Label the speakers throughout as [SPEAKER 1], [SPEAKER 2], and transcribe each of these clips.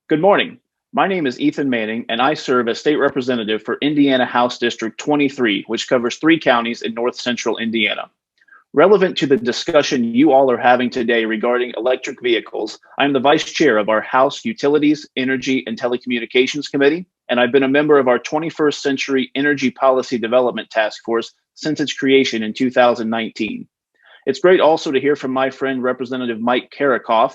[SPEAKER 1] Good morning. My name is Ethan Manning, and I serve as state representative for Indiana House District 23, which covers 3 counties in north central Indiana. Relevant to the discussion you all are having today regarding electric vehicles, I'm the vice chair of our House Utilities, Energy, and Telecommunications Committee, and I've been a member of our 21st Century Energy Policy Development Task Force since its creation in 2019. It's great also to hear from my friend, Representative Mike Karakoff,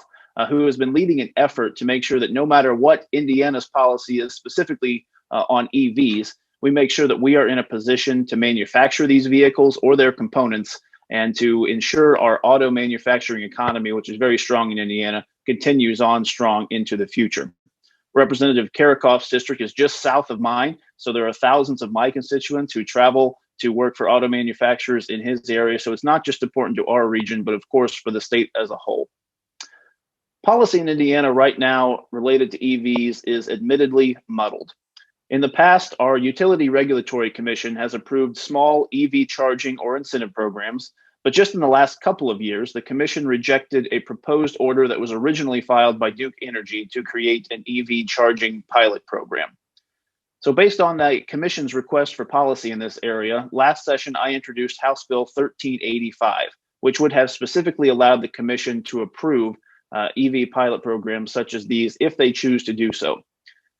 [SPEAKER 1] who has been leading an effort to make sure that no matter what Indiana's policy is specifically on EVs, we make sure that we are in a position to manufacture these vehicles or their components and to ensure our auto manufacturing economy, which is very strong in Indiana, continues on strong into the future. Representative Karakoff's district is just south of mine, so there are thousands of my constituents who travel to work for auto manufacturers in his area. So it's not just important to our region, but of course for the state as a whole. Policy in Indiana right now related to EVs is admittedly muddled. In the past, our Utility Regulatory Commission has approved small EV charging or incentive programs, but just in the last couple of years, the commission rejected a proposed order that was originally filed by Duke Energy to create an EV charging pilot program. So based on the commission's request for policy in this area, last session I introduced House Bill 1385, which would have specifically allowed the commission to approve EV pilot programs such as these if they choose to do so.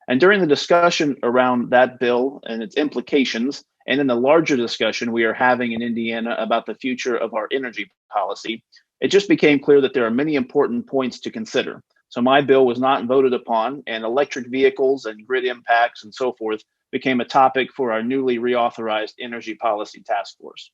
[SPEAKER 1] And during the discussion around that bill and its implications, and in the larger discussion we are having in Indiana about the future of our energy policy, it just became clear that there are many important points to consider. So my bill was not voted upon, and electric vehicles and grid impacts and so forth became a topic for our newly reauthorized Energy Policy Task Force.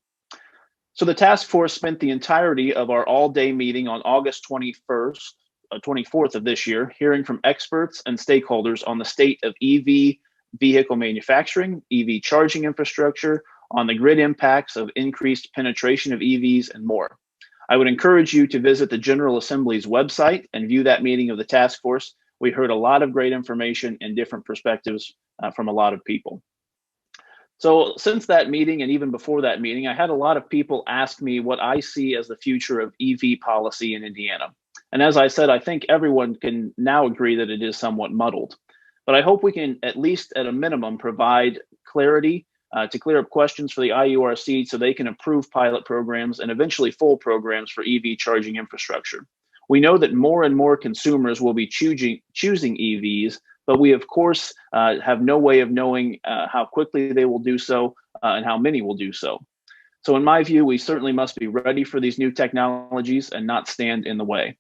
[SPEAKER 1] So the task force spent the entirety of our all-day meeting on August 24th of this year, hearing from experts and stakeholders on the state of EV vehicle manufacturing, EV charging infrastructure, on the grid impacts of increased penetration of EVs, and more. I would encourage you to visit the General Assembly's website and view that meeting of the task force. We heard a lot of great information and different perspectives from a lot of people. So since that meeting and even before that meeting, I had a lot of people ask me what I see as the future of EV policy in Indiana. And as I said, I think everyone can now agree that it is somewhat muddled. But I hope we can, at least at a minimum, provide clarity to clear up questions for the IURC so they can approve pilot programs and eventually full programs for EV charging infrastructure. We know that more and more consumers will be choosing EVs, but we of course have no way of knowing how quickly they will do so and how many will do so. So in my view, we certainly must be ready for these new technologies and not stand in the way.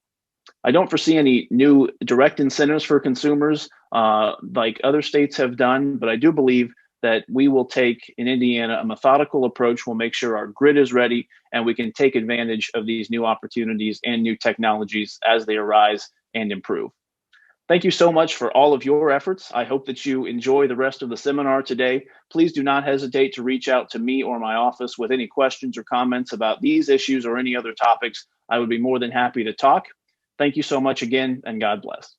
[SPEAKER 1] I don't foresee any new direct incentives for consumers like other states have done, but I do believe that we will take in Indiana a methodical approach. We'll make sure our grid is ready and we can take advantage of these new opportunities and new technologies as they arise and improve. Thank you so much for all of your efforts. I hope that you enjoy the rest of the seminar today. Please do not hesitate to reach out to me or my office with any questions or comments about these issues or any other topics. I would be more than happy to talk. Thank you so much again, and God bless.